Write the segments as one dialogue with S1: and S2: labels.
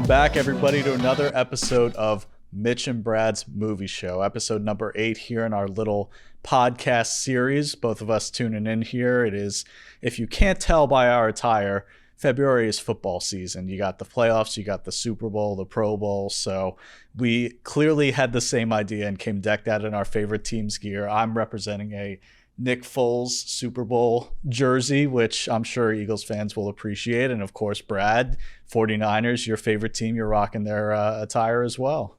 S1: Welcome back, everybody, to another episode of Mitch and Brad's Movie Show, episode number 8 here in our little podcast series. Both of us tuning in here. It is, if you can't tell by our attire, February is football season. You got the playoffs, you got the Super Bowl, the Pro Bowl. So we clearly had the same idea and came decked out in our favorite team's gear. I'm representing a Nick Foles Super Bowl jersey, which I'm sure Eagles fans will appreciate. And of course, Brad, 49ers, your favorite team, you're rocking their attire as well.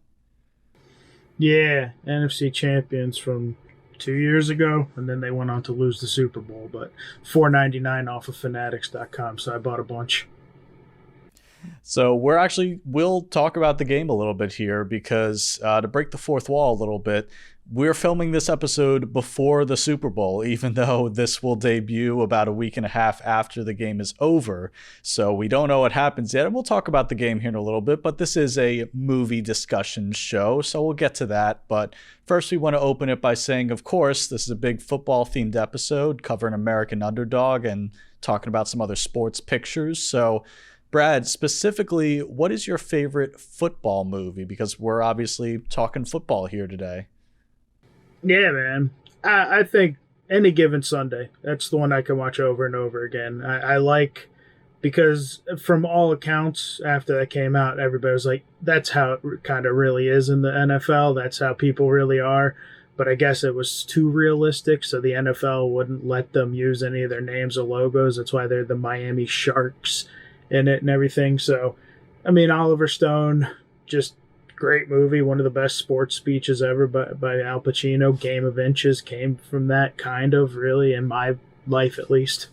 S2: Yeah, NFC champions from 2 years ago, and then they went on to lose the Super Bowl, but $4.99 off of fanatics.com, so I bought a bunch.
S1: So we'll talk about the game a little bit here because to break the fourth wall a little bit, we're filming this episode before the Super Bowl, even though this will debut about a week and a half after the game is over. So we don't know what happens yet, and we'll talk about the game here in a little bit, but this is a movie discussion show, so we'll get to that. But first, we want to open it by saying, of course, this is a big football-themed episode covering American Underdog and talking about some other sports pictures. So Brad, specifically, what is your favorite football movie? Because we're obviously talking football here today.
S2: Yeah, man. I think Any Given Sunday, that's the one I can watch over and over again. I like, because from all accounts, after that came out, everybody was like, that's how it kind of really is in the NFL. That's how people really are. But I guess it was too realistic, so the NFL wouldn't let them use any of their names or logos. That's why they're the Miami Sharks in it and everything. So, I mean, Oliver Stone, just great movie, one of the best sports speeches ever by Al Pacino. Game of Inches came from that, kind of, really, in my life at least.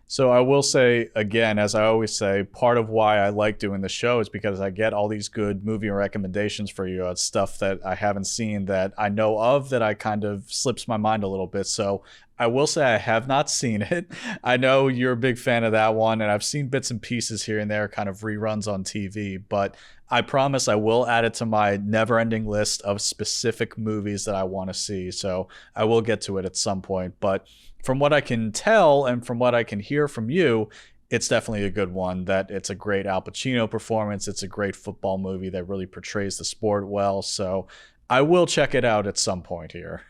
S1: So I will say, again, as I always say, part of why I like doing the show is because I get all these good movie recommendations for you. It's stuff that I haven't seen that I know of that I kind of slips my mind a little bit. So I will say I have not seen it. I know you're a big fan of that one, and I've seen bits and pieces here and there, kind of reruns on TV, but I promise I will add it to my never-ending list of specific movies that I want to see. So I will get to it at some point, but from what I can tell and from what I can hear from you, it's definitely a good one. That it's a great Al Pacino performance. It's a great football movie that really portrays the sport well. So I will check it out at some point here.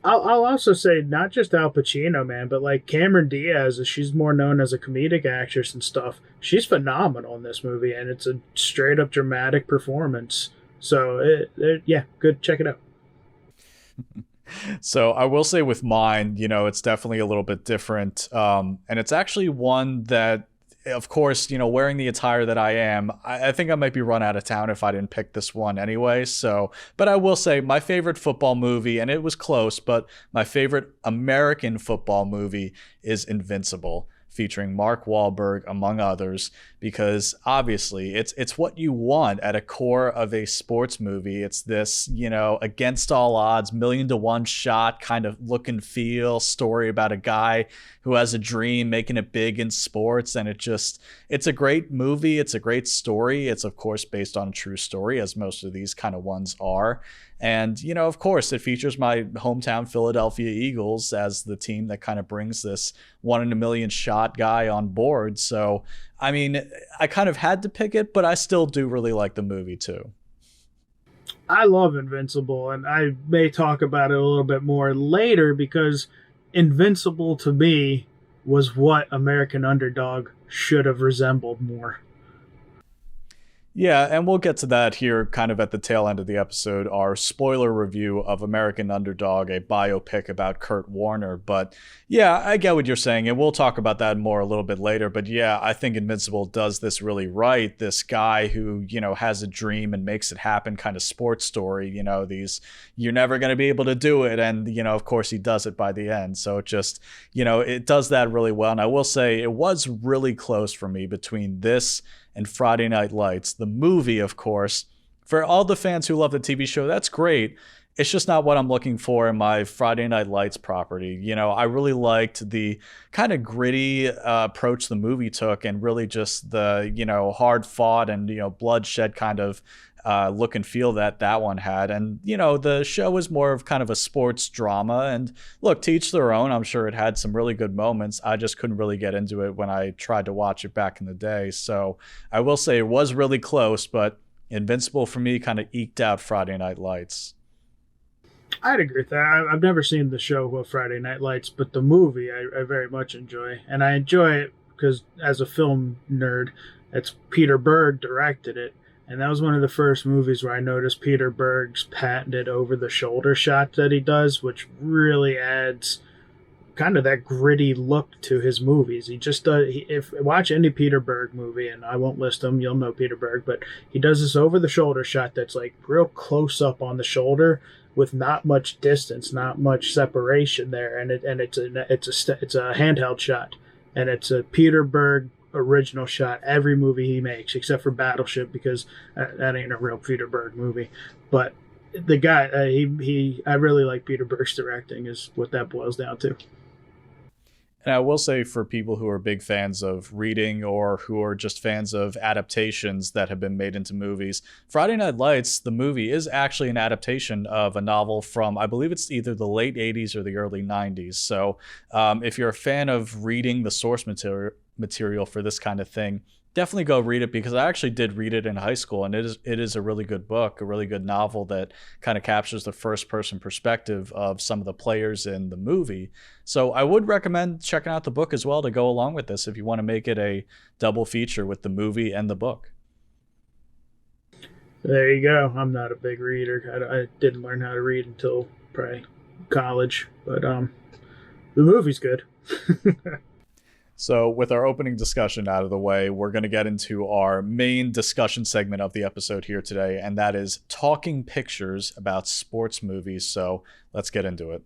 S2: I'll also say not just Al Pacino, man, but like Cameron Diaz, she's more known as a comedic actress and stuff. She's phenomenal in this movie, and it's a straight up dramatic performance. So yeah, good. Check it out.
S1: So I will say with mine, it's definitely a little bit different. And it's actually one that, of course, wearing the attire that I am, I think I might be run out of town if I didn't pick this one anyway. So, but I will say my favorite football movie, and it was close, but my favorite American football movie is Invincible, featuring Mark Wahlberg, among others, because obviously it's what you want at a core of a sports movie. It's this, against all odds, 1,000,000-to-1 shot kind of look and feel story about a guy who has a dream, making it big in sports. And it's a great movie. It's a great story. It's, of course, based on a true story, as most of these kind of ones are. And, of course, it features my hometown Philadelphia Eagles as the team that kind of brings this 1-in-a-million shot guy on board. So, I mean, I kind of had to pick it, but I still do really like the movie too.
S2: I love Invincible, and I may talk about it a little bit more later because Invincible to me was what American Underdog should have resembled more.
S1: Yeah, and we'll get to that here kind of at the tail end of the episode, our spoiler review of American Underdog, a biopic about Kurt Warner. But yeah, I get what you're saying, and we'll talk about that more a little bit later. But yeah, I think Invincible does this really right. This guy who, has a dream and makes it happen kind of sports story, these, you're never going to be able to do it. And, of course he does it by the end. So it just, it does that really well. And I will say it was really close for me between this and Friday Night Lights. The movie, of course, for all the fans who love the TV show, that's great. It's just not what I'm looking for in my Friday Night Lights property. I really liked the kind of gritty approach the movie took, and really just the, hard fought and, bloodshed kind of look and feel that that one had. And, the show was more of kind of a sports drama. And look, to each their own. I'm sure it had some really good moments. I just couldn't really get into it when I tried to watch it back in the day. So I will say it was really close, but Invincible for me kind of eked out Friday Night Lights.
S2: I'd agree with that. I've never seen the show of Friday Night Lights, but the movie I very much enjoy. And I enjoy it because, as a film nerd, it's Peter Berg directed it. And that was one of the first movies where I noticed Peter Berg's patented over-the-shoulder shot that he does, which really adds kind of that gritty look to his movies. He just does. If watch any Peter Berg movie, and I won't list them, you'll know Peter Berg, but he does this over-the-shoulder shot that's like real close up on the shoulder with not much distance, not much separation there, and it's a handheld shot, and it's a Peter Berg original shot every movie he makes, except for Battleship, because that ain't a real Peter Berg movie. But the guy, I really like Peter Berg's directing, is what that boils down to.
S1: And I will say, for people who are big fans of reading or who are just fans of adaptations that have been made into movies, Friday Night Lights, the movie, is actually an adaptation of a novel from, I believe it's either the late 80s or the early 90s. So if you're a fan of reading the source material for this kind of thing, definitely go read it, because I actually did read it in high school, and it is a really good book, a really good novel that kind of captures the first person perspective of some of the players in the movie. So I would recommend checking out the book as well to go along with this if you want to make it a double feature with the movie and the book.
S2: There you go. I'm not a big reader. I didn't learn how to read until probably college, but the movie's good.
S1: So with our opening discussion out of the way, we're going to get into our main discussion segment of the episode here today, and that is talking pictures about sports movies. So let's get into it.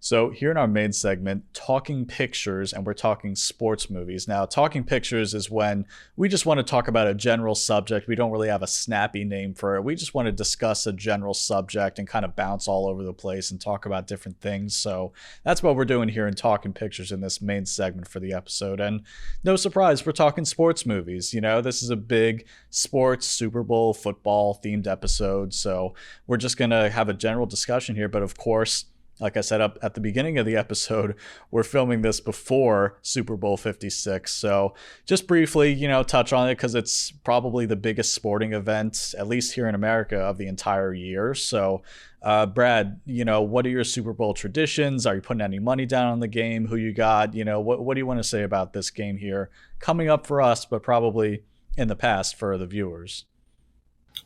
S1: So here in our main segment, talking pictures, and we're talking sports movies. Now, talking pictures is when we just want to talk about a general subject. We don't really have a snappy name for it. We just want to discuss a general subject and kind of bounce all over the place and talk about different things. So that's what we're doing here in Talking Pictures in this main segment for the episode. And no surprise, we're talking sports movies. This is a big sports, Super Bowl, football themed episode. So we're just going to have a general discussion here. But of course, like I said up at the beginning of the episode, we're filming this before Super Bowl 56. So just briefly, touch on it, because it's probably the biggest sporting event, at least here in America, of the entire year. So Brad, what are your Super Bowl traditions? Are you putting any money down on the game? Who you got? What do you want to say about this game here coming up for us, but probably in the past for the viewers?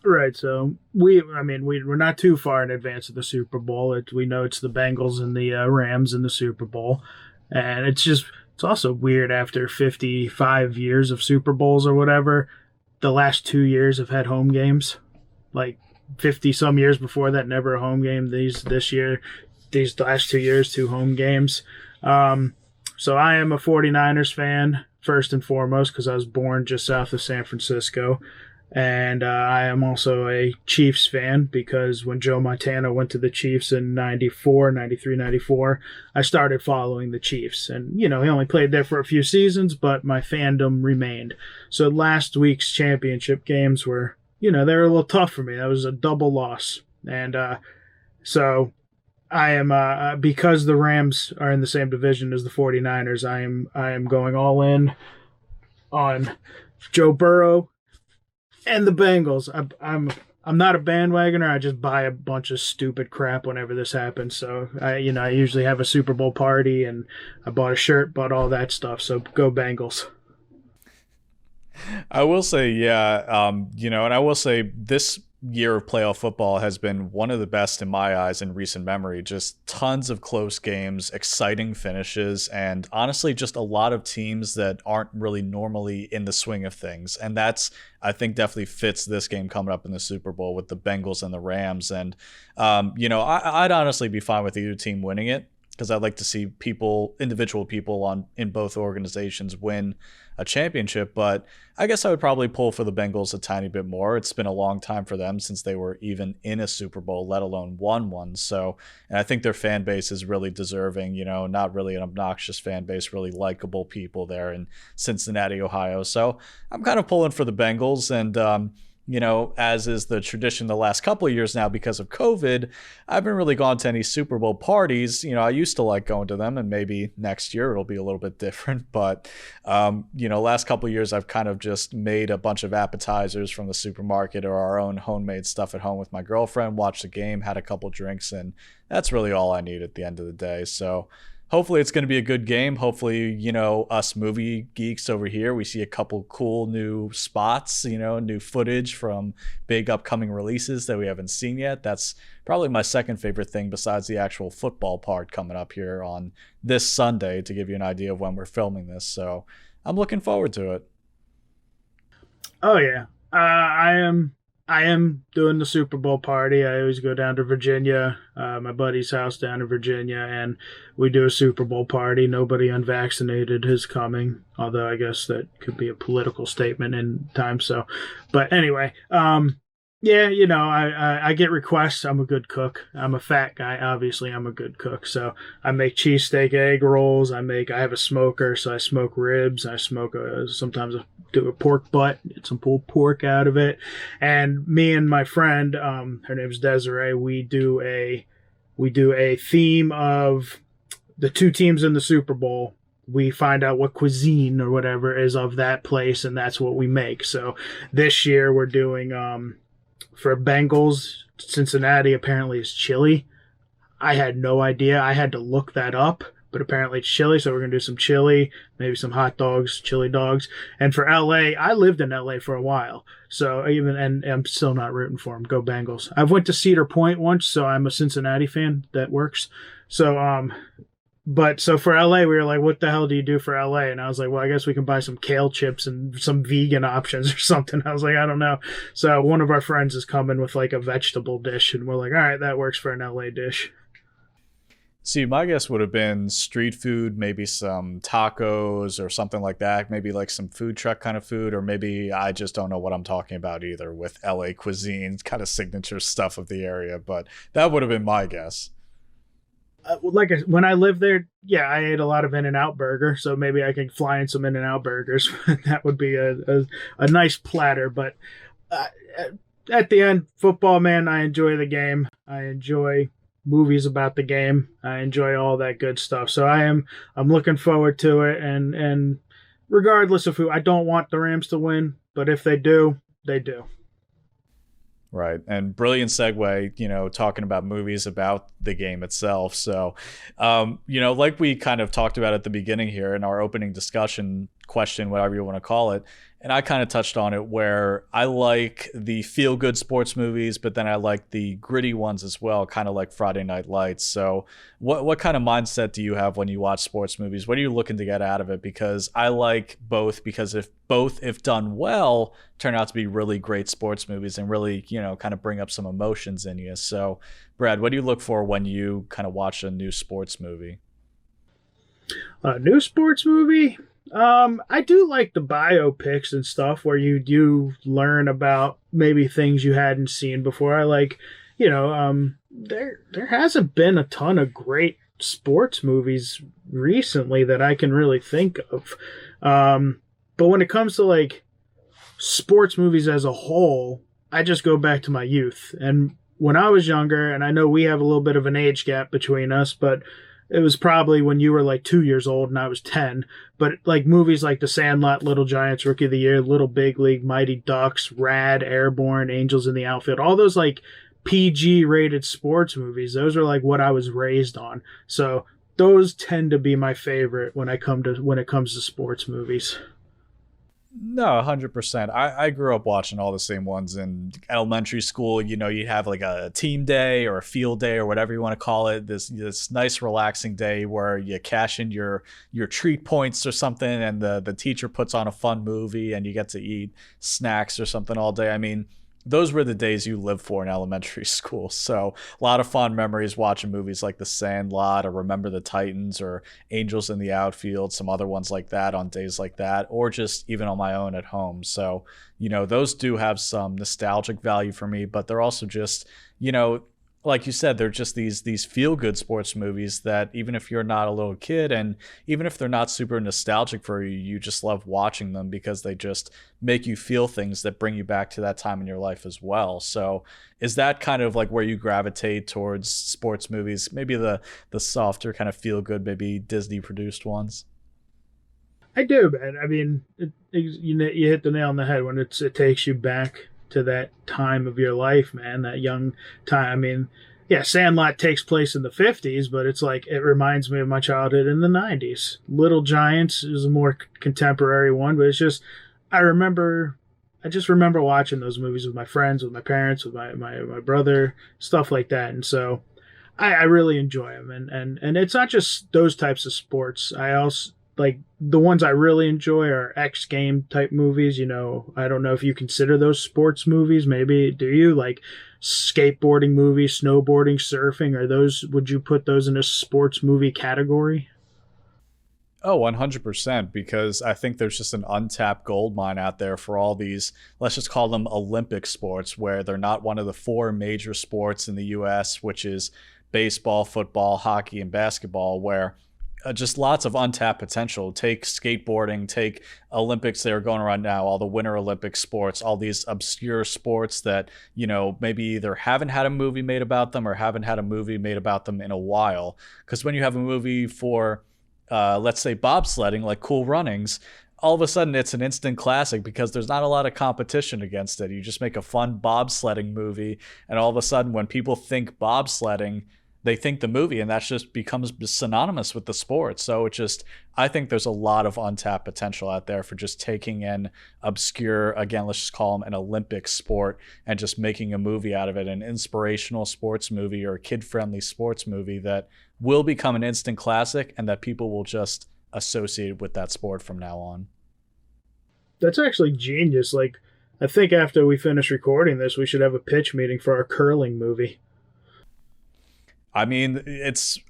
S2: Right, so we're not too far in advance of the Super Bowl. We know it's the Bengals and the Rams in the Super Bowl, and it's also weird after 55 years of Super Bowls or whatever. The last 2 years have had home games, like 50 some years before that, never a home game. These last 2 years, 2 home games. So I am a 49ers fan first and foremost, because I was born just south of San Francisco. And I am also a Chiefs fan, because when Joe Montana went to the Chiefs in 93, 94, I started following the Chiefs. And, he only played there for a few seasons, but my fandom remained. So last week's championship games were, they were a little tough for me. That was a double loss. And so I am, because the Rams are in the same division as the 49ers, I am going all in on Joe Burrow and the Bengals. I'm not a bandwagoner. I just buy a bunch of stupid crap whenever this happens. So I usually have a Super Bowl party, and I bought a shirt, bought all that stuff. So go Bengals.
S1: I will say, yeah, and I will say this year of playoff football has been one of the best in my eyes in recent memory. Just tons of close games, exciting finishes, and honestly, just a lot of teams that aren't really normally in the swing of things. And that's, I think, definitely fits this game coming up in the Super Bowl with the Bengals and the Rams. And, I'd honestly be fine with either team winning it. because I'd like to see individual people in both organizations win a championship. But I guess I would probably pull for the Bengals a tiny bit more. It's been a long time for them since they were even in a Super Bowl, let alone won one. So, and I think their fan base is really deserving, not really an obnoxious fan base, really likable people there in Cincinnati, Ohio. So I'm kind of pulling for the Bengals. And, as is the tradition the last couple of years now because of COVID, I haven't really gone to any Super Bowl parties. I used to like going to them, and maybe next year it'll be a little bit different. But, last couple of years I've kind of just made a bunch of appetizers from the supermarket or our own homemade stuff at home with my girlfriend, watched the game, had a couple drinks, and that's really all I need at the end of the day. So hopefully it's going to be a good game. Hopefully, us movie geeks over here, we see a couple cool new spots, new footage from big upcoming releases that we haven't seen yet. That's probably my second favorite thing besides the actual football part coming up here on this Sunday, to give you an idea of when we're filming this. So I'm looking forward to it.
S2: Oh, yeah. I am doing the Super Bowl party. I always go down to Virginia, my buddy's house down in Virginia, and we do a Super Bowl party. Nobody unvaccinated is coming, although I guess that could be a political statement in time. So, but anyway, yeah, I get requests. I'm a good cook. I'm a fat guy. Obviously, I'm a good cook. So I make cheesesteak egg rolls. I have a smoker, so I smoke ribs. I smoke sometimes I do a pork butt, get some pulled pork out of it. And me and my friend, her name's Desiree, we do a theme of the two teams in the Super Bowl. We find out what cuisine or whatever is of that place, and that's what we make. So this year we're doing for Bengals, Cincinnati apparently is chili. I had no idea. I had to look that up, but apparently it's chili, so we're going to do some chili, maybe some hot dogs, chili dogs. And for LA, I lived in LA for a while, so and I'm still not rooting for them. Go Bengals. I've went to Cedar Point once, so I'm a Cincinnati fan. That works. So, but so for LA, we were like, what the hell do you do for LA? And I was like, well, I guess we can buy some kale chips and some vegan options or something. I was like, I don't know. So one of our friends is coming with like a vegetable dish, and we're like, all right, that works for an LA dish.
S1: See, my guess would have been street food, maybe some tacos or something like that, maybe like some food truck kind of food, or maybe I just don't know what I'm talking about either with LA cuisine, kind of signature stuff of the area, but that would have been my guess.
S2: When I lived there, yeah, I ate a lot of In-N-Out burger, so maybe I can fly in some In-N-Out burgers. That would be a nice platter, but at the end, football, man, I enjoy the game. I enjoy movies about the game. I enjoy all that good stuff. So I'm looking forward to it, and regardless of who, I don't want the Rams to win, but if they do, they do.
S1: Right. And brilliant segue, talking about movies about the game itself. So, like we kind of talked about at the beginning here in our opening discussion question, whatever you want to call it. And I kind of touched on it where I like the feel good sports movies, but then I like the gritty ones as well, kind of like Friday Night Lights. So what kind of mindset do you have when you watch sports movies? What are you looking to get out of it? Because I like both, because if done well, turn out to be really great sports movies and really, kind of bring up some emotions in you. So Brad, what do you look for when you kind of watch a new sports movie?
S2: A new sports movie? I do like the biopics and stuff where you do learn about maybe things you hadn't seen before. I like, there hasn't been a ton of great sports movies recently that I can really think of. But when it comes to like sports movies as a whole, I just go back to my youth. And when I was younger, and I know we have a little bit of an age gap between us, but it was probably when you were like 2 years old and I was 10. But like movies like The Sandlot, Little Giants, Rookie of the Year, Little Big League, Mighty Ducks, Rad, Airborne, Angels in the Outfield, all those like PG rated sports movies, those are like what I was raised on. So those tend to be my favorite when it comes to sports movies.
S1: No, 100%. I grew up watching all the same ones in elementary school. You'd have like a team day or a field day or whatever you want to call it. This nice relaxing day where you cash in your treat points or something, and the teacher puts on a fun movie and you get to eat snacks or something all day. I mean, those were the days you lived for in elementary school. So a lot of fond memories watching movies like The Sandlot or Remember the Titans or Angels in the Outfield, some other ones like that on days like that, or just even on my own at home. So, those do have some nostalgic value for me, but they're also just, like you said, they're just these feel good sports movies that even if you're not a little kid and even if they're not super nostalgic for you, you just love watching them because they just make you feel things that bring you back to that time in your life as well. So is that kind of like where you gravitate towards sports movies? Maybe the softer kind of feel good, maybe Disney produced ones?
S2: I do, man. I mean, you hit the nail on the head when it takes you back to that time of your life, man, that young time. I mean, yeah, Sandlot takes place in the 50s, but it's like it reminds me of my childhood in the 90s. Little Giants is a more contemporary one, but it's just I just remember watching those movies with my friends, with my parents, with my brother, stuff like that. And so I really enjoy them. And it's not just those types of sports. I also like the ones I really enjoy are X game type movies. I don't know if you consider those sports movies. Maybe do you like skateboarding movies, snowboarding, surfing? Would you put those in a sports movie category?
S1: Oh, 100%, because I think there's just an untapped gold mine out there for all these, let's just call them Olympic sports, where they're not one of the four major sports in the US, which is baseball, football, hockey, and basketball, where just lots of untapped potential. Take skateboarding, take Olympics that are going around now, all the Winter Olympic sports, all these obscure sports that, maybe either haven't had a movie made about them or haven't had a movie made about them in a while. Because when you have a movie for, let's say, bobsledding, like Cool Runnings, all of a sudden it's an instant classic because there's not a lot of competition against it. You just make a fun bobsledding movie, and all of a sudden when people think bobsledding, they think the movie, and that just becomes synonymous with the sport. So I think there's a lot of untapped potential out there for just taking an obscure, again, let's just call them an Olympic sport, and just making a movie out of it, an inspirational sports movie or a kid-friendly sports movie that will become an instant classic and that people will just associate with that sport from now on.
S2: That's actually genius. Like, I think after we finish recording this, we should have a pitch meeting for our curling movie.
S1: I mean,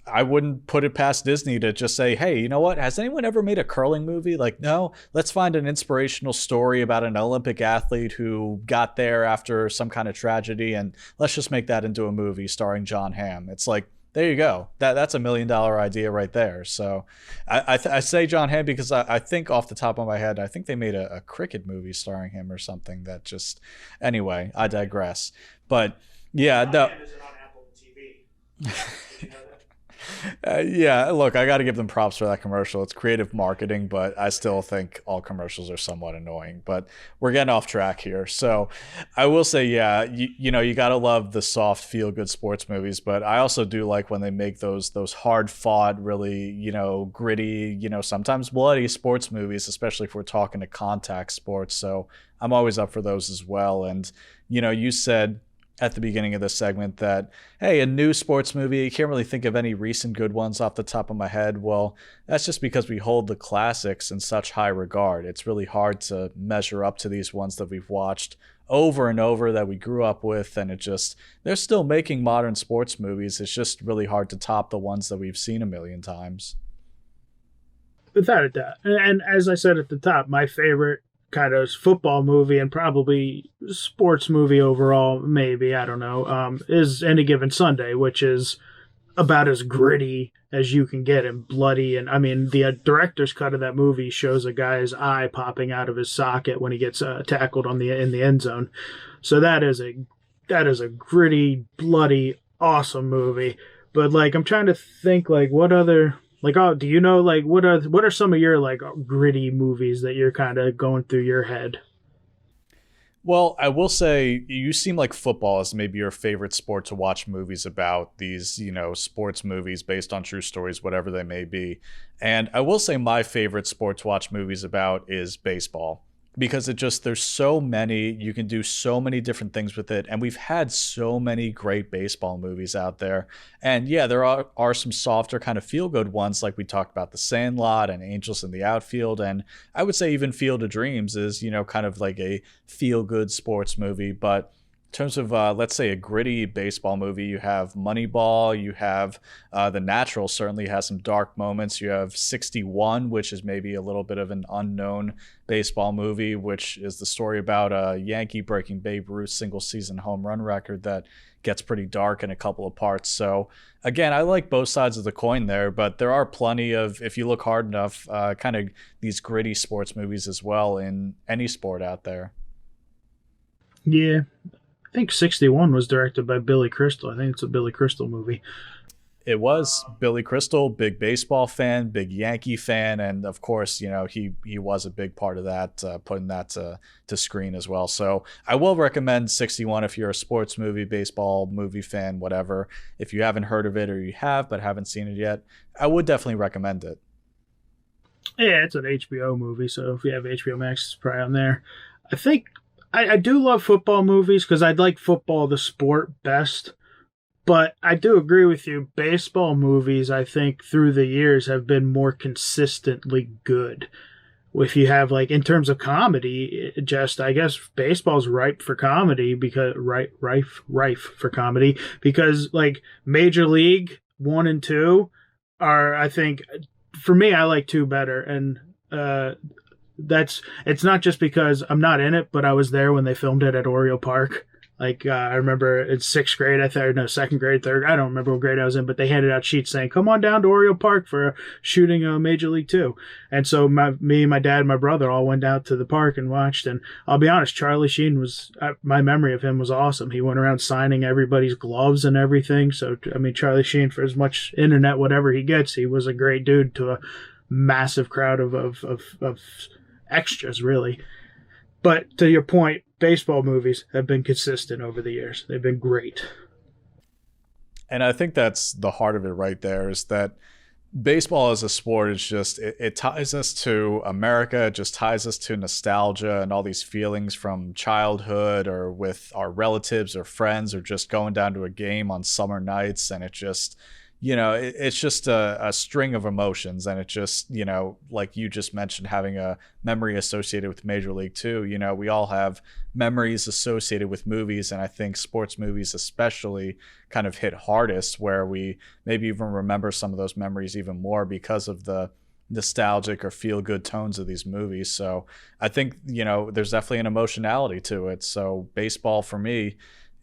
S1: I wouldn't put it past Disney to just say, hey, you know what? Has anyone ever made a curling movie? Like, no, let's find an inspirational story about an Olympic athlete who got there after some kind of tragedy, and let's just make that into a movie starring John Hamm. It's like, there you go. That's $1 million idea right there. So I say John Hamm because I think off the top of my head, I think they made a cricket movie starring him or something that just, anyway, I digress. But yeah, no. Yeah, look, I got to give them props for that commercial. It's creative marketing, but I still think all commercials are somewhat annoying. But we're getting off track here. So I will say, yeah, you got to love the soft, feel-good sports movies. But I also do like when they make those hard-fought, really, gritty, sometimes bloody sports movies, especially if we're talking to contact sports. So I'm always up for those as well. And, you said at the beginning of this segment that, hey, a new sports movie, I can't really think of any recent good ones off the top of my head. Well, that's just because we hold the classics in such high regard. It's really hard to measure up to these ones that we've watched over and over that we grew up with, and they're still making modern sports movies. It's just really hard to top the ones that we've seen a million times.
S2: Without a doubt. And as I said at the top, my favorite kind of football movie and probably sports movie overall, maybe, I don't know, is Any Given Sunday, which is about as gritty as you can get and bloody. And I mean, the director's cut of that movie shows a guy's eye popping out of his socket when he gets tackled in the end zone. So that is a gritty, bloody, awesome movie. But like, I'm trying to think like what other, like, oh, do you know, like, what are some of your, like, gritty movies that you're kind of going through your head?
S1: Well, I will say you seem like football is maybe your favorite sport to watch movies about, these, sports movies based on true stories, whatever they may be. And I will say my favorite sport to watch movies about is baseball. Because there's so many, you can do so many different things with it. And we've had so many great baseball movies out there. And yeah, there are some softer kind of feel-good ones, like we talked about The Sandlot and Angels in the Outfield. And I would say even Field of Dreams is, kind of like a feel-good sports movie. But terms of let's say a gritty baseball movie, you have Moneyball, you have The Natural certainly has some dark moments. You have 61, which is maybe a little bit of an unknown baseball movie, which is the story about a Yankee breaking Babe Ruth's single season home run record that gets pretty dark in a couple of parts. So again, I like both sides of the coin there, but there are plenty of, if you look hard enough, kind of these gritty sports movies as well in any sport out there.
S2: Yeah, I think 61 was directed by Billy Crystal. I think it's a Billy Crystal movie.
S1: It was Billy Crystal, big baseball fan, big Yankee fan, and of course, he was a big part of that, putting that to screen as well. So I will recommend 61 if you're a sports movie, baseball movie fan, whatever. If you haven't heard of it or you have but haven't seen it yet, I would definitely recommend it.
S2: Yeah, it's an HBO movie, so if you have HBO Max, it's probably on there. I think I do love football movies because I like football, the sport, best. But I do agree with you. Baseball movies, I think, through the years have been more consistently good. If you have, like, in terms of comedy, I guess baseball's ripe for comedy because, rife for comedy because, like, Major League 1 and 2 are, I think, for me, I like 2 better. And, it's not just because I'm not in it, but I was there when they filmed it at Oriole Park. Like, I remember it's sixth grade, second grade, third. I don't remember what grade I was in, but they handed out sheets saying, come on down to Oriole Park for shooting Major League 2. And so me, my dad, and my brother all went out to the park and watched. And I'll be honest, Charlie Sheen my memory of him was awesome. He went around signing everybody's gloves and everything. So, I mean, Charlie Sheen, for as much internet, whatever he gets, he was a great dude to a massive crowd of extras, really. But to your point, baseball movies have been consistent over the years. They've been great.
S1: And I think that's the heart of it right there is that baseball as a sport is just, it ties us to America. It just ties us to nostalgia and all these feelings from childhood or with our relatives or friends or just going down to a game on summer nights. And it just, it's just a string of emotions. And it just, like you just mentioned, having a memory associated with Major League 2, we all have memories associated with movies. And I think sports movies especially kind of hit hardest where we maybe even remember some of those memories even more because of the nostalgic or feel good tones of these movies. So I think, there's definitely an emotionality to it. So baseball for me,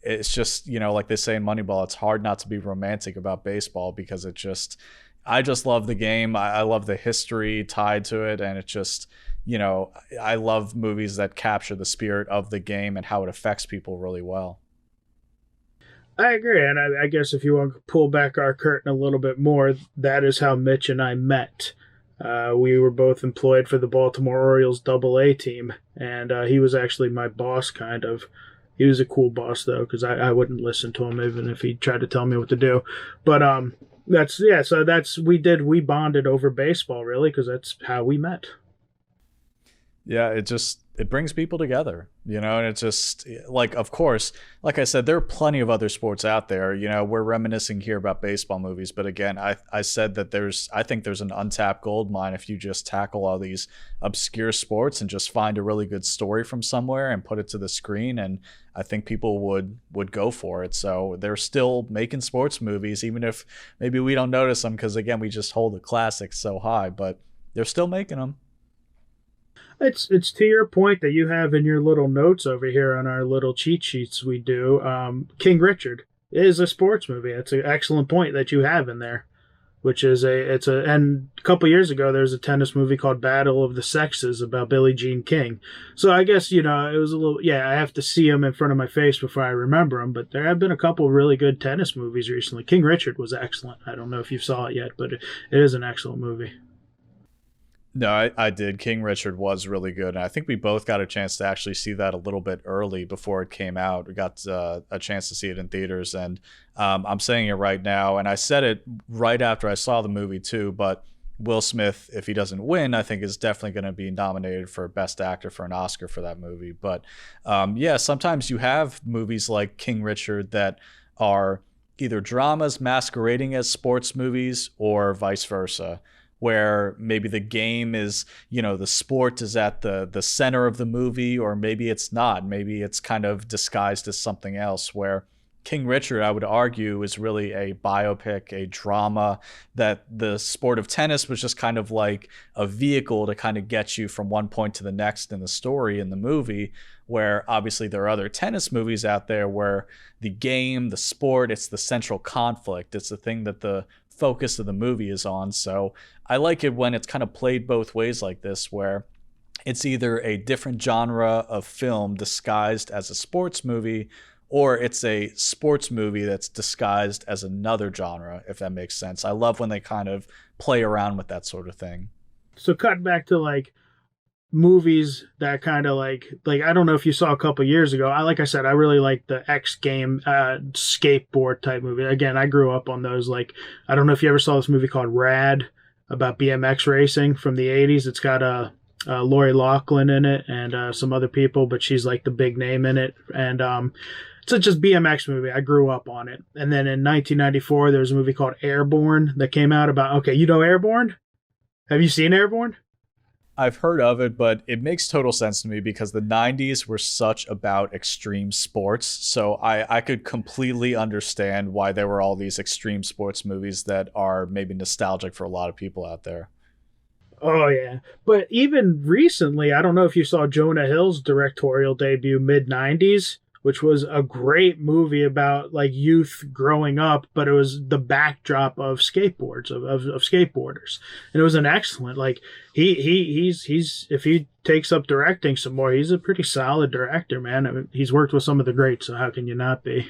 S1: it's just, like they say in Moneyball, it's hard not to be romantic about baseball because I just love the game. I love the history tied to it. And it just, I love movies that capture the spirit of the game and how it affects people really well.
S2: I agree. And I guess if you want to pull back our curtain a little bit more, that is how Mitch and I met. We were both employed for the Baltimore Orioles Double-A team. And he was actually my boss, kind of. He was a cool boss, though, because I wouldn't listen to him even if he tried to tell me what to do. But we bonded over baseball, really, because that's how we met.
S1: Yeah, it brings people together, and it's just like, of course, like I said, there are plenty of other sports out there. We're reminiscing here about baseball movies, but again, I said that I think there's an untapped gold mine if you just tackle all these obscure sports and just find a really good story from somewhere and put it to the screen. And I think people would go for it. So they're still making sports movies, even if maybe we don't notice them because, again, we just hold the classics so high, but they're still making them.
S2: It's to your point that you have in your little notes over here on our little cheat sheets we do. King Richard is a sports movie. It's an excellent point that you have in there, which is and a couple years ago there was a tennis movie called Battle of the Sexes about Billie Jean King. So I guess, it was a little, I have to see them in front of my face before I remember them, but there have been a couple really good tennis movies recently. King Richard was excellent. I don't know if you saw it yet, but it is an excellent movie.
S1: No, I did. King Richard was really good. And I think we both got a chance to actually see that a little bit early before it came out. We got a chance to see it in theaters. And I'm saying it right now. And I said it right after I saw the movie too. But Will Smith, if he doesn't win, I think is definitely going to be nominated for Best Actor for an Oscar for that movie. But sometimes you have movies like King Richard that are either dramas masquerading as sports movies or vice versa, where maybe the game is, the sport is at the center of the movie, or maybe it's not. Maybe it's kind of disguised as something else, where King Richard, I would argue, is really a biopic, a drama, that the sport of tennis was just kind of like a vehicle to kind of get you from one point to the next in the story in the movie, where obviously there are other tennis movies out there where the game, the sport, it's the central conflict. It's the thing that the focus of the movie is on. So I like it when it's kind of played both ways like this, where it's either a different genre of film disguised as a sports movie, or it's a sports movie that's disguised as another genre, if that makes sense. I love when they kind of play around with that sort of thing.
S2: So cut back to like movies that kind of like I don't know if you saw a couple years ago. Like I said, I really like the X game skateboard type movie. Again, I grew up on those. Like, I don't know if you ever saw this movie called Rad about BMX racing from the 80s. It's got Lori Loughlin in it and some other people, but she's like the big name in it. And it's just BMX movie. I grew up on it. And then in 1994, there was a movie called Airborne that came out about, okay, you know Airborne? Have you seen Airborne?
S1: I've heard of it, but it makes total sense to me because the 90s were such about extreme sports. So I could completely understand why there were all these extreme sports movies that are maybe nostalgic for a lot of people out there.
S2: Oh, yeah. But even recently, I don't know if you saw Jonah Hill's directorial debut mid-90s, which was a great movie about like youth growing up, but it was the backdrop of skateboards, of skateboarders. And it was an excellent, like he's if he takes up directing some more, he's a pretty solid director, man. I mean, he's worked with some of the greats, so how can you not be?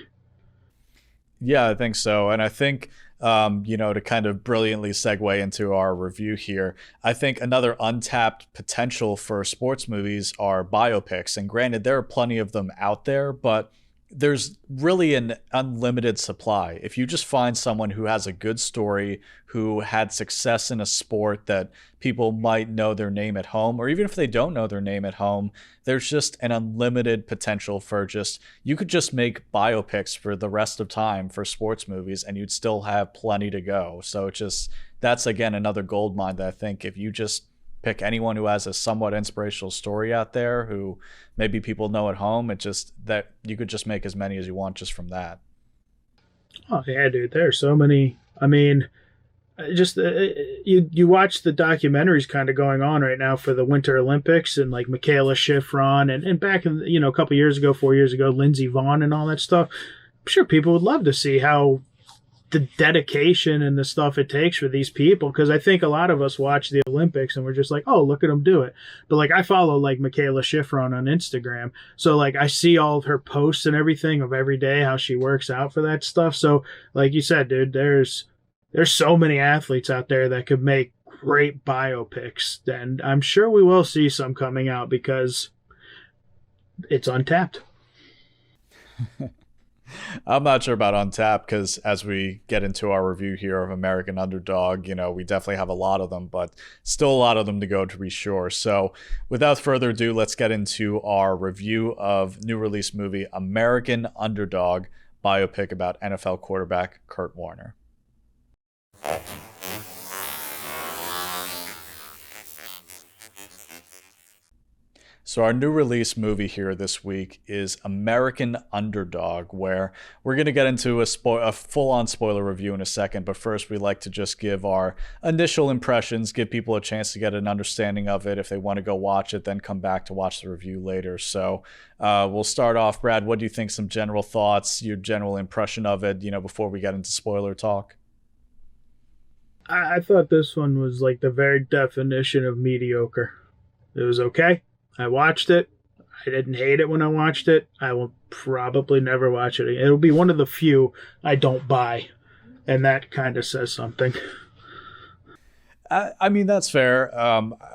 S1: Yeah, I think so. And I think, to kind of brilliantly segue into our review here, I think another untapped potential for sports movies are biopics. And granted, there are plenty of them out there, but there's really an unlimited supply. If you just find someone who has a good story, who had success in a sport that people might know their name at home, or even if they don't know their name at home, there's just an unlimited potential for you could just make biopics for the rest of time for sports movies and you'd still have plenty to go. So that's again another gold mine that I think if you just pick anyone who has a somewhat inspirational story out there who maybe people know at home, it's just that you could just make as many as you want just from that.
S2: Oh yeah, dude, there are so many. I mean, just you watch the documentaries kind of going on right now for the Winter Olympics and like Michaela Schifrin and back in a couple years ago, 4 years ago, Lindsey Vonn and all that stuff. I'm sure people would love to see how the dedication and the stuff it takes for these people, because I think a lot of us watch the Olympics and we're just like, oh, look at them do it. But like I follow like Michaela Schifrin on Instagram, so like I see all of her posts and everything of every day how she works out for that stuff. So like you said, dude, there's so many athletes out there that could make great biopics, and I'm sure we will see some coming out because it's untapped.
S1: I'm not sure about Untapped because as we get into our review here of American Underdog, we definitely have a lot of them, but still a lot of them to go to be sure. So without further ado, let's get into our review of new release movie American Underdog, biopic about NFL quarterback Kurt Warner. So our new release movie here this week is American Underdog, where we're going to get into a full-on spoiler review in a second. But first, we like to just give our initial impressions, give people a chance to get an understanding of it. If they want to go watch it, then come back to watch the review later. So we'll start off. Brad, what do you think? Some general thoughts, your general impression of it, before we get into spoiler talk?
S2: I thought this one was like the very definition of mediocre. It was okay. I watched it. I didn't hate it when I watched it. I will probably never watch it again. It'll be one of the few I don't buy, and that kind of says something.
S1: I mean, that's fair.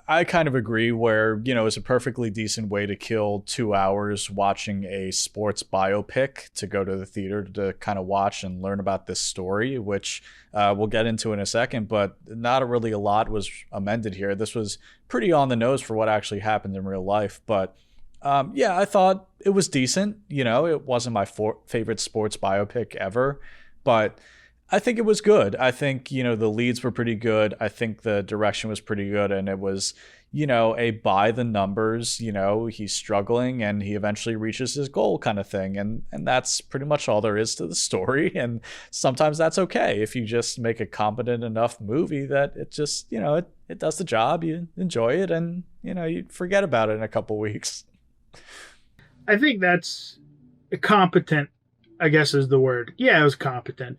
S1: I kind of agree where, it's a perfectly decent way to kill 2 hours watching a sports biopic to go to the theater to kind of watch and learn about this story, which we'll get into in a second, but not really a lot was amended here. This was pretty on the nose for what actually happened in real life. But yeah, I thought it was decent. It wasn't my favorite sports biopic ever, but I think it was good. I think, the leads were pretty good. I think the direction was pretty good. And it was, a by the numbers, he's struggling and he eventually reaches his goal kind of thing. And that's pretty much all there is to the story. And sometimes that's okay if you just make a competent enough movie that it just, it does the job. You enjoy it and, you forget about it in a couple weeks.
S2: I think that's competent, I guess is the word. Yeah, it was competent.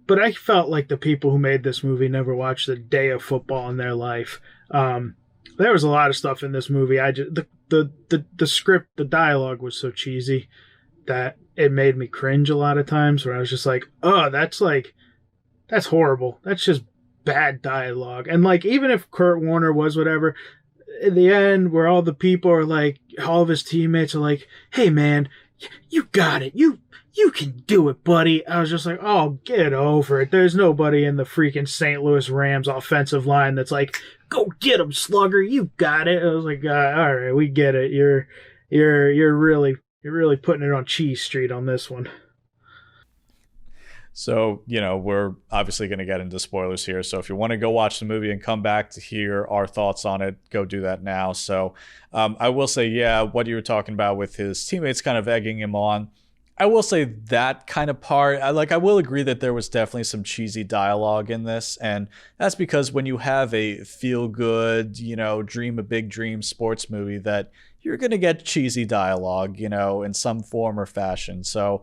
S2: But I felt like the people who made this movie never watched a day of football in their life. There was a lot of stuff in this movie. The script, the dialogue was so cheesy that it made me cringe a lot of times. Where I was just like, "Oh, that's horrible. That's just bad dialogue." And like, even if Kurt Warner was whatever, in the end, where all the people are like, all of his teammates are like, "Hey, man, you got it. You can do it, buddy." I was just like, oh, get over it. There's nobody in the freaking St. Louis Rams offensive line that's like, go get him, slugger. You got it. I was like, all right, we get it. You're really putting it on Cheese Street on this one.
S1: So, we're obviously going to get into spoilers here. So if you want to go watch the movie and come back to hear our thoughts on it, go do that now. So I will say, yeah, what you were talking about with his teammates kind of egging him on, I will say that kind of part, I will agree that there was definitely some cheesy dialogue in this. And that's because when you have a feel good, dream a big dream sports movie, that you're going to get cheesy dialogue, in some form or fashion. So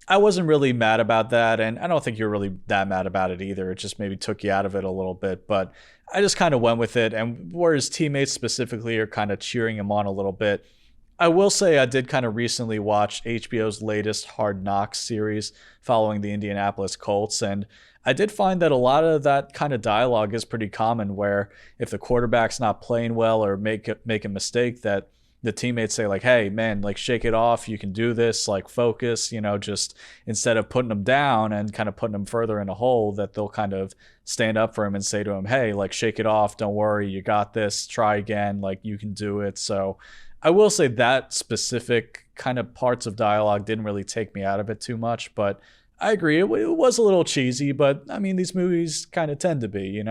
S1: I wasn't really mad about that. And I don't think you're really that mad about it either. It just maybe took you out of it a little bit. But I just kind of went with it. And where his teammates specifically are kind of cheering him on a little bit, I will say I did kind of recently watch HBO's latest Hard Knocks series following the Indianapolis Colts, and I did find that a lot of that kind of dialogue is pretty common, where if the quarterback's not playing well or make a mistake, that the teammates say like, hey, man, like shake it off. You can do this, like focus, just instead of putting them down and kind of putting them further in a hole, that they'll kind of stand up for him and say to him, hey, like shake it off. Don't worry. You got this. Try again. Like you can do it. So I will say that specific kind of parts of dialogue didn't really take me out of it too much, but I agree. It was a little cheesy, but I mean, these movies kind of tend to be,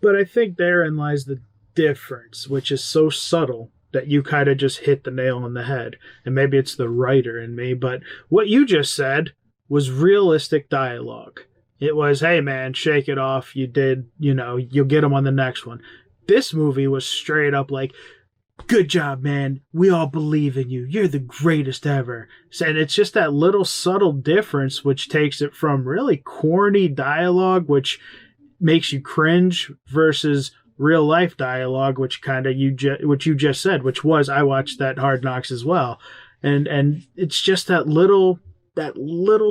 S2: But I think therein lies the difference, which is so subtle that you kind of just hit the nail on the head. And maybe it's the writer in me, but what you just said was realistic dialogue. It was, hey man, shake it off. You did, you'll get them on the next one. This movie was straight up like, good job, man. We all believe in you. You're the greatest ever. And it's just that little subtle difference which takes it from really corny dialogue, which makes you cringe, versus real life dialogue, which kind of which you just said, which was, I watched that Hard Knocks as well, and it's just that little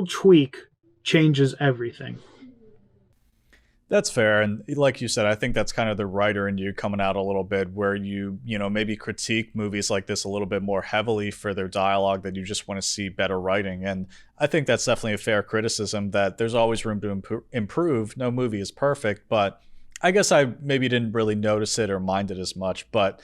S2: tweak changes everything.
S1: That's fair. And like you said, I think that's kind of the writer in you coming out a little bit, where you maybe critique movies like this a little bit more heavily for their dialogue, that you just want to see better writing. And I think that's definitely a fair criticism, that there's always room to improve. No movie is perfect, but I guess I maybe didn't really notice it or mind it as much. But,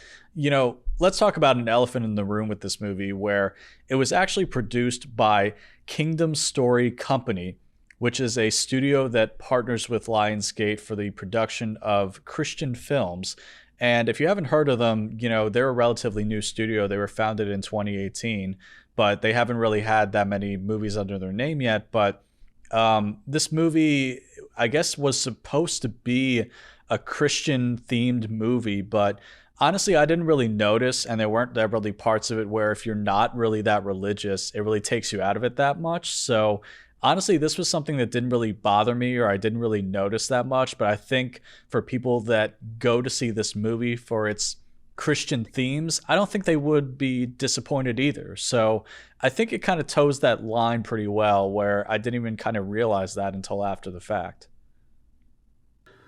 S1: let's talk about an elephant in the room with this movie, where it was actually produced by Kingdom Story Company, which is a studio that partners with Lionsgate for the production of Christian films. And if you haven't heard of them, they're a relatively new studio. They were founded in 2018, but they haven't really had that many movies under their name yet. But this movie, I guess, was supposed to be a Christian-themed movie, but honestly, I didn't really notice, and there weren't really parts of it where if you're not really that religious, it really takes you out of it that much. So honestly, this was something that didn't really bother me, or I didn't really notice that much. But I think for people that go to see this movie for its Christian themes, I don't think they would be disappointed either. So I think it kind of toes that line pretty well, where I didn't even kind of realize that until after the fact.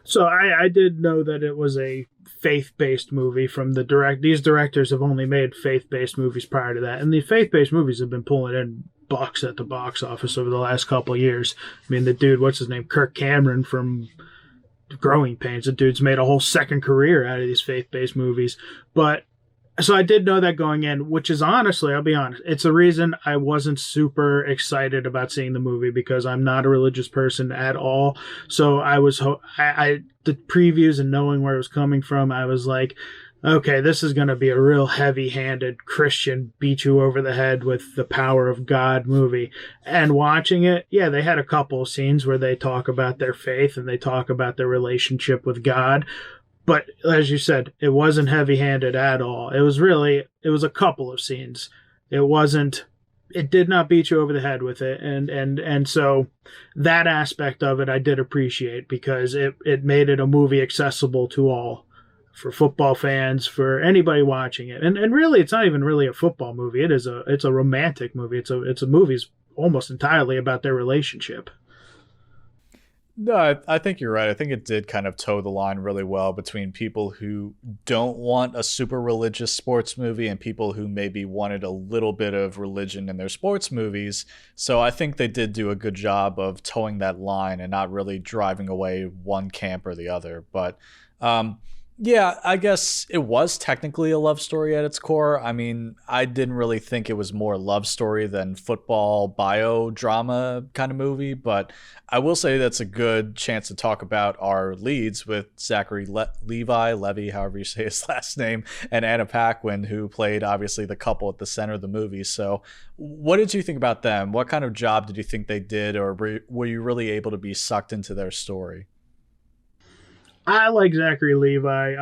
S2: So I did know that it was a faith-based movie from the These directors have only made faith-based movies prior to that, and the faith-based movies have been pulling in bucks at the box office over the last couple of years. I mean, the dude, what's his name, Kirk Cameron from Growing Pains, the dude's made a whole second career out of these faith-based movies. But So I did know that going in, which is honestly, I'll be honest, it's a reason I wasn't super excited about seeing the movie because I'm not a religious person at all. So I was, the previews and knowing where it was coming from, I was like, okay, this is going to be a real heavy-handed Christian beat you over the head with the power of God movie. And watching it, yeah, they had a couple of scenes where they talk about their faith and they talk about their relationship with God. But as you said, it wasn't heavy-handed at all. It was a couple of scenes. It did not beat you over the head with it. And so that aspect of it I did appreciate because it made it a movie accessible to all, for football fans, for anybody watching it. And really, it's not even really a football movie. It's a romantic movie. It's a movie's almost entirely about their relationship.
S1: No, I think you're right. I think it did kind of toe the line really well between people who don't want a super religious sports movie and people who maybe wanted a little bit of religion in their sports movies. So I think they did do a good job of towing that line and not really driving away one camp or the other. But yeah, I guess it was technically a love story at its core. I mean, I didn't really think it was more love story than football bio drama kind of movie, but I will say that's a good chance to talk about our leads with Zachary Levy, however you say his last name, and Anna Paquin, who played obviously the couple at the center of the movie. So what did you think about them? What kind of job did you think they did, or were you really able to be sucked into their story?
S2: I like Zachary Levi.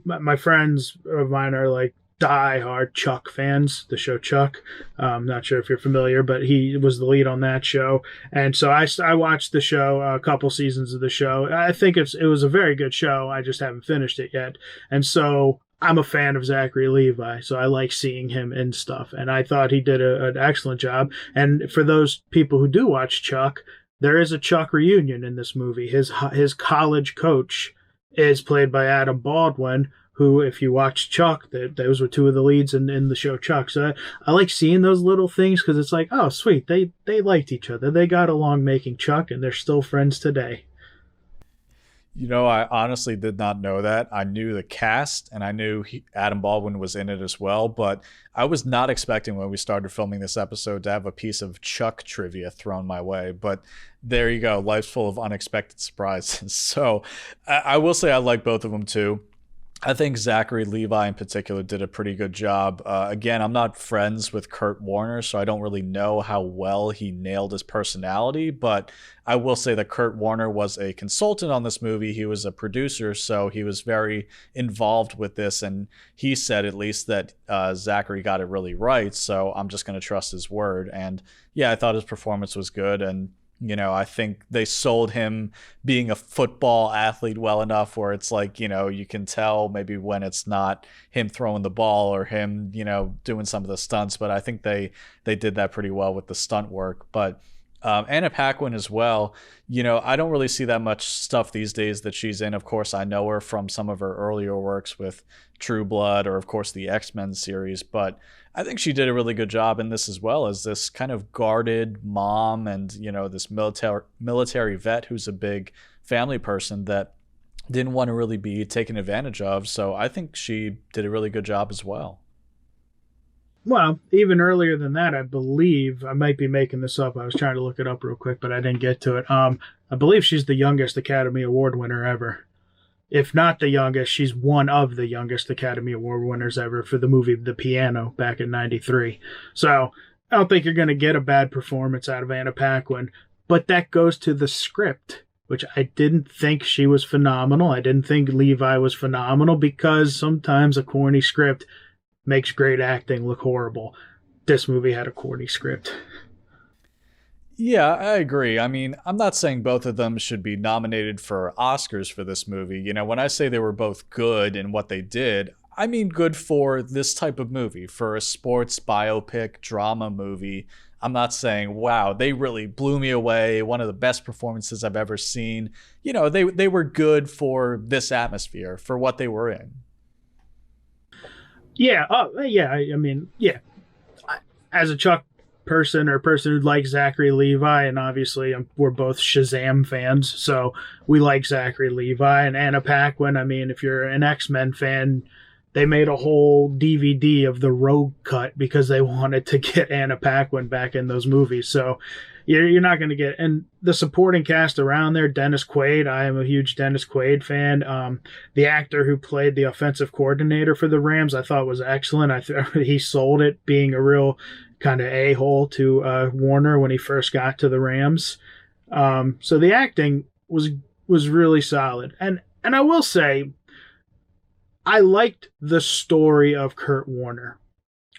S2: My friends of mine are like die-hard Chuck fans, the show Chuck. Not sure if you're familiar, but he was the lead on that show. And so I watched the show, a couple seasons of the show. I think it was a very good show. I just haven't finished it yet. And so I'm a fan of Zachary Levi, so I like seeing him in stuff. And I thought he did an excellent job. And for those people who do watch Chuck, there is a Chuck reunion in this movie. His college coach is played by Adam Baldwin, who, if you watch Chuck, those were two of the leads in the show Chuck. So I like seeing those little things because it's like, oh, sweet, they liked each other. They got along making Chuck, and they're still friends today.
S1: You know, I honestly did not know that. I knew the cast and I knew Adam Baldwin was in it as well, but I was not expecting when we started filming this episode to have a piece of Chuck trivia thrown my way. But there you go. Life's full of unexpected surprises. So I will say I like both of them too. I think Zachary Levi in particular did a pretty good job. Again, I'm not friends with Kurt Warner, so I don't really know how well he nailed his personality, but I will say that Kurt Warner was a consultant on this movie. He was a producer, so he was very involved with this, and he said at least that Zachary got it really right, so I'm just going to trust his word. And yeah, I thought his performance was good, and you know, I think they sold him being a football athlete well enough where it's like, you know, you can tell maybe when it's not him throwing the ball or him, you know, doing some of the stunts. But I think they did that pretty well with the stunt work. But Anna Paquin as well, you know, I don't really see that much stuff these days that she's in. Of course, I know her from some of her earlier works with True Blood or, of course, the X-Men series. But I think she did a really good job in this as well, as this kind of guarded mom and, you know, this military vet who's a big family person that didn't want to really be taken advantage of. So I think she did a really good job as well.
S2: Well, even earlier than that, I believe, I might be making this up. I was trying to look it up real quick, but I didn't get to it. I believe she's the youngest Academy Award winner ever. If not the youngest, she's one of the youngest Academy Award winners ever for the movie The Piano back in '93. So I don't think you're going to get a bad performance out of Anna Paquin, but that goes to the script, which I didn't think she was phenomenal. I didn't think Levi was phenomenal because sometimes a corny script makes great acting look horrible. This movie had a corny script.
S1: Yeah, I agree. I mean, I'm not saying both of them should be nominated for Oscars for this movie. You know, when I say they were both good in what they did, I mean good for this type of movie, for a sports biopic drama movie. I'm not saying, wow, they really blew me away, one of the best performances I've ever seen. You know, they were good for this atmosphere, for what they were in.
S2: Yeah, I mean, yeah. As a Chuck person or person who likes Zachary Levi, and obviously we're both Shazam fans, so we like Zachary Levi and Anna Paquin. I mean, if you're an X-Men fan, they made a whole DVD of the road cut because they wanted to get Anna Paquin back in those movies. So you're not going to get, and the supporting cast around there, Dennis Quaid. I am a huge Dennis Quaid fan. The actor who played the offensive coordinator for the Rams, I thought was excellent. He sold it, being a real kind of a-hole to Warner when he first got to the Rams. So the acting was really solid, and I will say, I liked the story of Kurt Warner,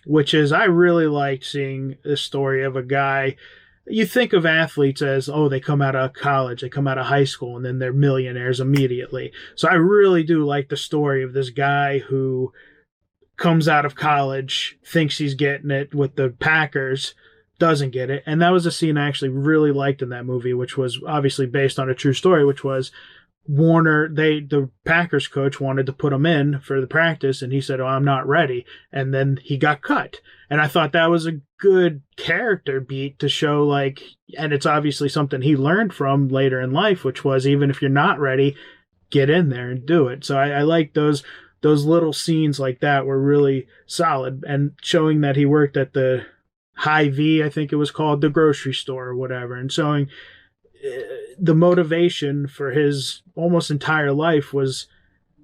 S2: which is, I really liked seeing the story of a guy. You think of athletes as, oh, they come out of college, they come out of high school, and then they're millionaires immediately. So I really do like the story of this guy who comes out of college, thinks he's getting it with the Packers, doesn't get it. And that was a scene I actually really liked in that movie, which was obviously based on a true story, which was Warner, the Packers coach wanted to put him in for the practice, and he said, "Oh, I'm not ready." And then he got cut. And I thought that was a good character beat to show, like, and it's obviously something he learned from later in life, which was, even if you're not ready, get in there and do it. So I like those little scenes like that were really solid, and showing that he worked at the Hy-Vee, I think it was called, the grocery store or whatever, and showing the motivation for his almost entire life was,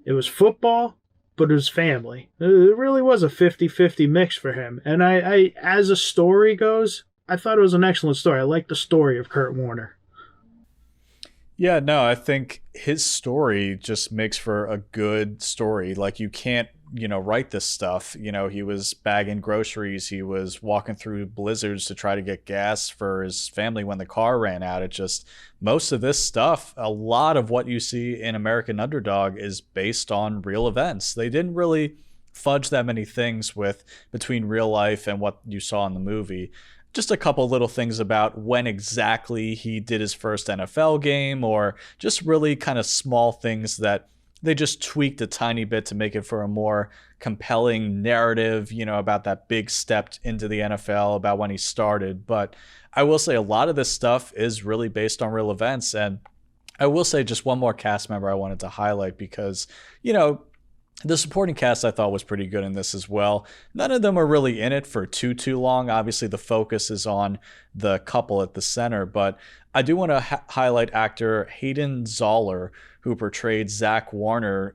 S2: it was football, but it was family. It really was a 50-50 mix for him. And I as a story goes, I thought it was an excellent story. I like the story of Kurt Warner.
S1: Yeah, no, I think his story just makes for a good story. Like, you can't, write this stuff. He was bagging groceries. He was walking through blizzards to try to get gas for his family when the car ran out. It just, most of this stuff, a lot of what you see in American Underdog is based on real events. They didn't really fudge that many things between real life and what you saw in the movie. Just a couple little things about when exactly he did his first NFL game, or just really kind of small things that they just tweaked a tiny bit to make it for a more compelling narrative, about that big step into the NFL, about when he started. But I will say a lot of this stuff is really based on real events. And I will say just one more cast member I wanted to highlight, because, the supporting cast I thought was pretty good in this as well. None of them are really in it for too long. Obviously, the focus is on the couple at the center, but I do want to highlight actor Hayden Zoller, who portrayed Zach Warner,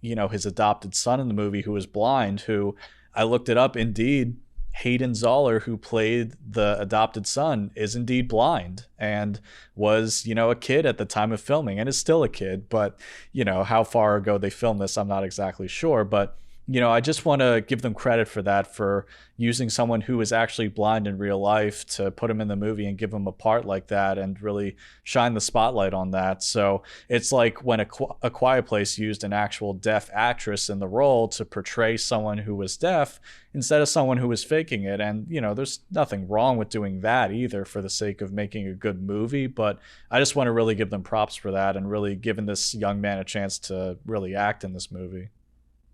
S1: his adopted son in the movie, who was blind, who I looked it up. Indeed, Hayden Zoller, who played the adopted son, is indeed blind and was, a kid at the time of filming, and is still a kid. But, how far ago they filmed this, I'm not exactly sure. But, I just want to give them credit for that, for using someone who is actually blind in real life to put him in the movie and give him a part like that and really shine the spotlight on that. So it's like when a Quiet Place used an actual deaf actress in the role to portray someone who was deaf instead of someone who was faking it. And, there's nothing wrong with doing that either for the sake of making a good movie. But I just want to really give them props for that, and really giving this young man a chance to really act in this movie.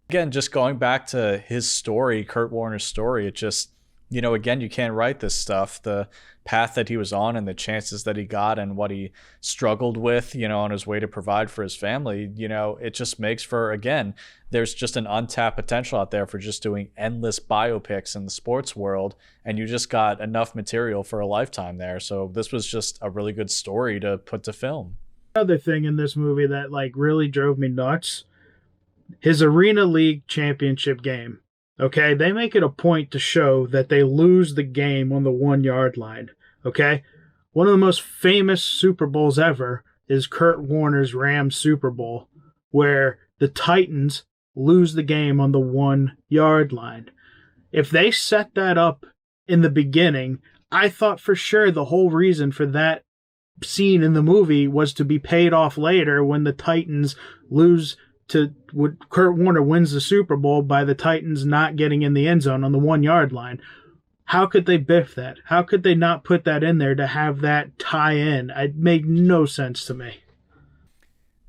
S1: Again, just going back to his story, Kurt Warner's story, it just, again, you can't write this stuff. The path that he was on and the chances that he got and what he struggled with, on his way to provide for his family, it just makes for, again, there's just an untapped potential out there for just doing endless biopics in the sports world. And you just got enough material for a lifetime there. So this was just a really good story to put to film.
S2: Another thing in this movie that really drove me nuts, his Arena League championship game. Okay, they make it a point to show that they lose the game on the 1 yard line. Okay, one of the most famous Super Bowls ever is Kurt Warner's Rams Super Bowl, where the Titans lose the game on the 1 yard line. If they set that up in the beginning, I thought for sure the whole reason for that scene in the movie was to be paid off later when the Titans lose Kurt Warner wins the Super Bowl by the Titans not getting in the end zone on the 1 yard line. How could they biff that? How could they not put that in there to have that tie in? It made no sense to me.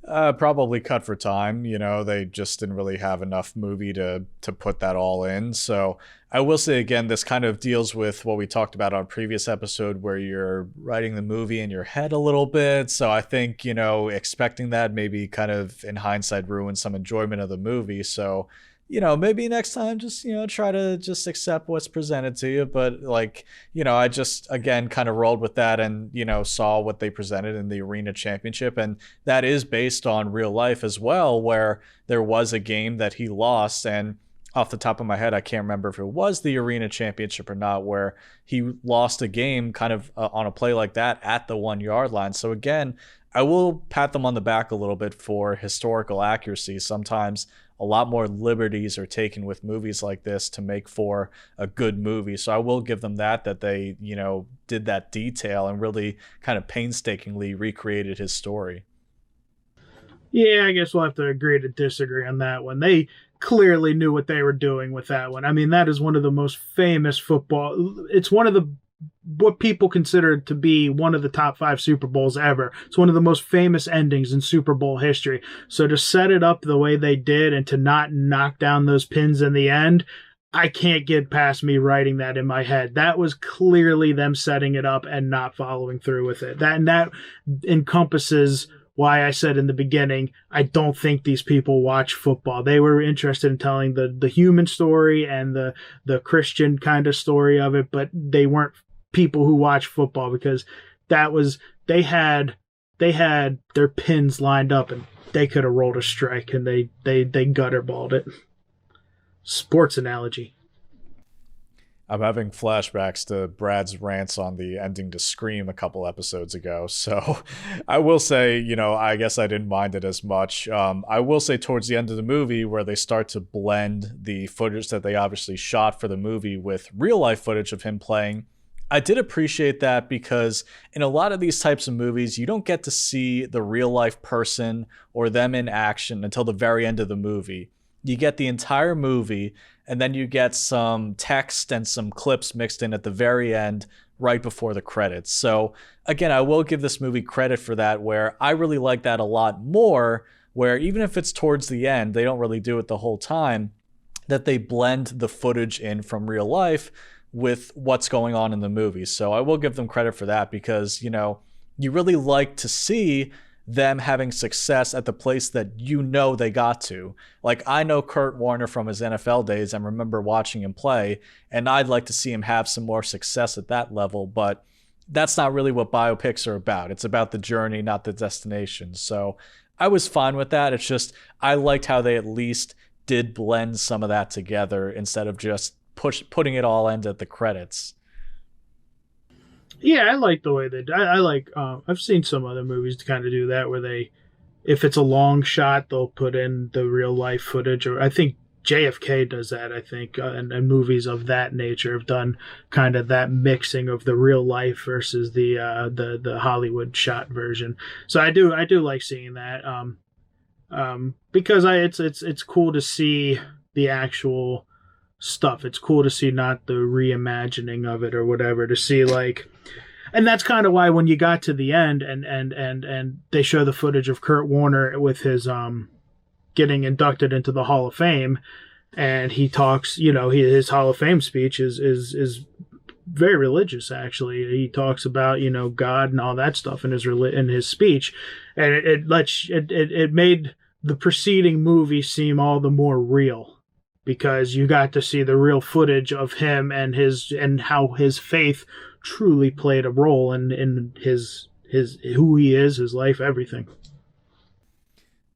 S1: Probably cut for time. They just didn't really have enough movie to put that all in. So I will say, again, this kind of deals with what we talked about on a previous episode, where you're writing the movie in your head a little bit. So I think, expecting that maybe kind of in hindsight ruined some enjoyment of the movie. So maybe next time just, try to just accept what's presented to you. But like, I just, again, kind of rolled with that and, saw what they presented in the arena championship. And that is based on real life as well, where there was a game that he lost. And off the top of my head, I can't remember if it was the arena championship or not, where he lost a game kind of on a play like that at the 1 yard line. So again, I will pat them on the back a little bit for historical accuracy. Sometimes a lot more liberties are taken with movies like this to make for a good movie. So I will give them that they, did that detail and really kind of painstakingly recreated his story.
S2: Yeah, I guess we'll have to agree to disagree on that one. They clearly knew what they were doing with that one. I mean, that is one of the most famous football. It's one of the what people consider to be one of the top 5 Super Bowls ever. It's one of the most famous endings in Super Bowl history. So to set it up the way they did and to not knock down those pins in the end, I can't get past me writing that in my head. That was clearly them setting it up and not following through with it. That encompasses why I said in the beginning, I don't think these people watch football. They were interested in telling the human story and the Christian kind of story of it, but they weren't people who watch football, because they had their pins lined up and they could have rolled a strike, and they gutter balled it. Sports analogy.
S1: I'm having flashbacks to Brad's rants on the ending to Scream a couple episodes ago. So I will say, I guess I didn't mind it as much. I will say towards the end of the movie, where they start to blend the footage that they obviously shot for the movie with real life footage of him playing, I did appreciate that, because in a lot of these types of movies, you don't get to see the real life person or them in action until the very end of the movie. You get the entire movie, and then you get some text and some clips mixed in at the very end, right before the credits. So again, I will give this movie credit for that, where I really like that a lot more, where even if it's towards the end, they don't really do it the whole time, that they blend the footage in from real life with what's going on in the movie. So I will give them credit for that, because, you really like to see them having success at the place that they got to. Like, I know Kurt Warner from his NFL days and remember watching him play, and I'd like to see him have some more success at that level, but that's not really what biopics are about. It's about the journey, not the destination. So I was fine with that. It's just, I liked how they at least did blend some of that together instead of just putting it all in at the credits.
S2: Yeah, I like the way they. I like. I've seen some other movies to kind of do that, where they, if it's a long shot, they'll put in the real life footage. Or I think JFK does that. I think, and movies of that nature have done kind of that mixing of the real life versus the Hollywood shot version. So I do like seeing that. Because it's cool to see the actual stuff. It's cool to see not the reimagining of it or whatever, to see like, and that's kind of why when you got to the end and they show the footage of Kurt Warner with his getting inducted into the Hall of Fame, and he talks, his Hall of Fame speech is very religious. Actually, he talks about God and all that stuff in his speech, and it made the preceding movie seem all the more real, because you got to see the real footage of him and how his faith truly played a role in his who he is, his life, everything.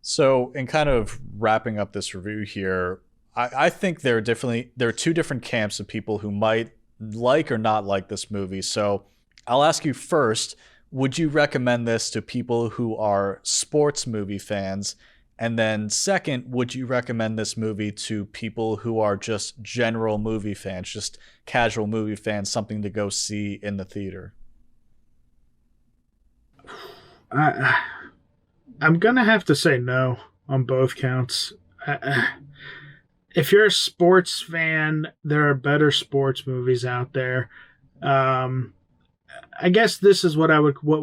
S1: So, in kind of wrapping up this review here, I think there are two different camps of people who might like or not like this movie. So I'll ask you first, would you recommend this to people who are sports movie fans? And then second, would you recommend this movie to people who are just general movie fans, just casual movie fans, something to go see in the theater?
S2: I'm going to have to say no on both counts. If you're a sports fan, there are better sports movies out there. I guess this is what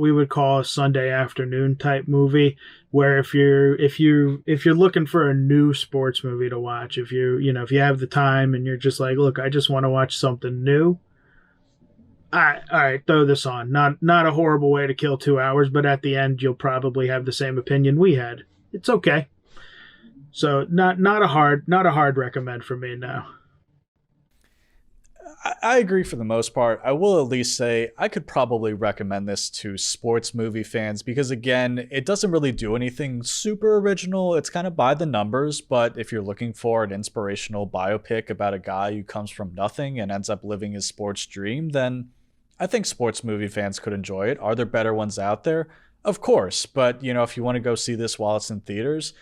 S2: we would call a Sunday afternoon type movie, where if you're looking for a new sports movie to watch, if you have the time and you're just like, look, I just want to watch something new. All right, throw this on. Not a horrible way to kill 2 hours, but at the end you'll probably have the same opinion we had. It's okay. So not a hard recommend for me now.
S1: I agree for the most part. I will at least say I could probably recommend this to sports movie fans because, again, it doesn't really do anything super original. It's kind of by the numbers, but if you're looking for an inspirational biopic about a guy who comes from nothing and ends up living his sports dream, then I think sports movie fans could enjoy it. Are there better ones out there? Of course, but if you want to go see this while it's in theaters,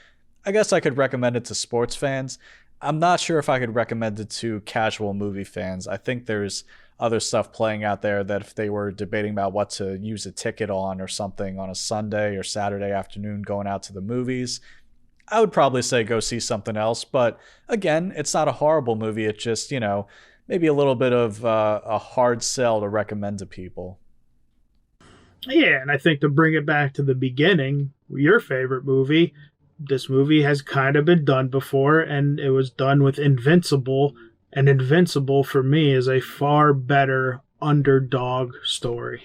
S1: I guess I could recommend it to sports fans. I'm not sure if I could recommend it to casual movie fans. I think there's other stuff playing out there that if they were debating about what to use a ticket on or something on a Sunday or Saturday afternoon going out to the movies, I would probably say go see something else. But again, it's not a horrible movie. It's just, maybe a little bit of a hard sell to recommend to people.
S2: Yeah, and I think to bring it back to the beginning, your favorite movie, this movie has kind of been done before, and it was done with Invincible, and Invincible for me is a far better underdog story.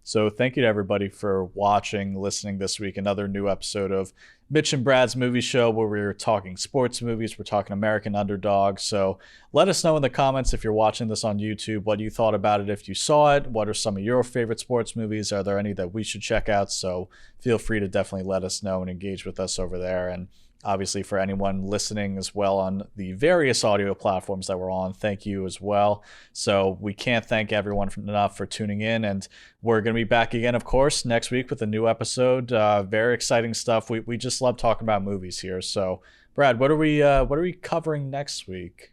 S1: So thank you to everybody for watching, listening this week. Another new episode of Mitch and Brad's Movie Show where we're talking sports movies. We're talking American Underdog. So let us know in the comments if you're watching this on YouTube what you thought about it if you saw it. What are some of your favorite sports movies? Are there any that we should check out? So feel free to definitely let us know and engage with us over there. And obviously for anyone listening as well on the various audio platforms that we're on, thank you as well. So we can't thank everyone enough for tuning in, and we're going to be back again, of course, next week with a new episode. Very exciting stuff. We just love talking about movies here. So Brad, what are we covering next week?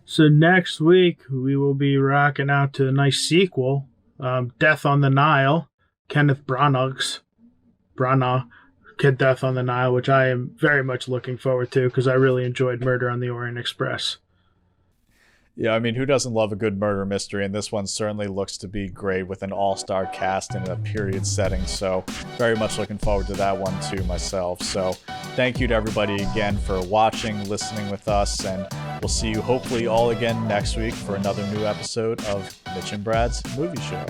S2: So next week we will be rocking out to a nice sequel, Death on the Nile, Kenneth Branagh's Death on the Nile, which I am very much looking forward to because I really enjoyed Murder on the Orient Express.
S1: Yeah, I mean, who doesn't love a good murder mystery? And this one certainly looks to be great with an all-star cast in a period setting. So very much looking forward to that one too myself. So thank you to everybody again for watching, listening with us, and we'll see you hopefully all again next week for another new episode of Mitch and Brad's Movie Show.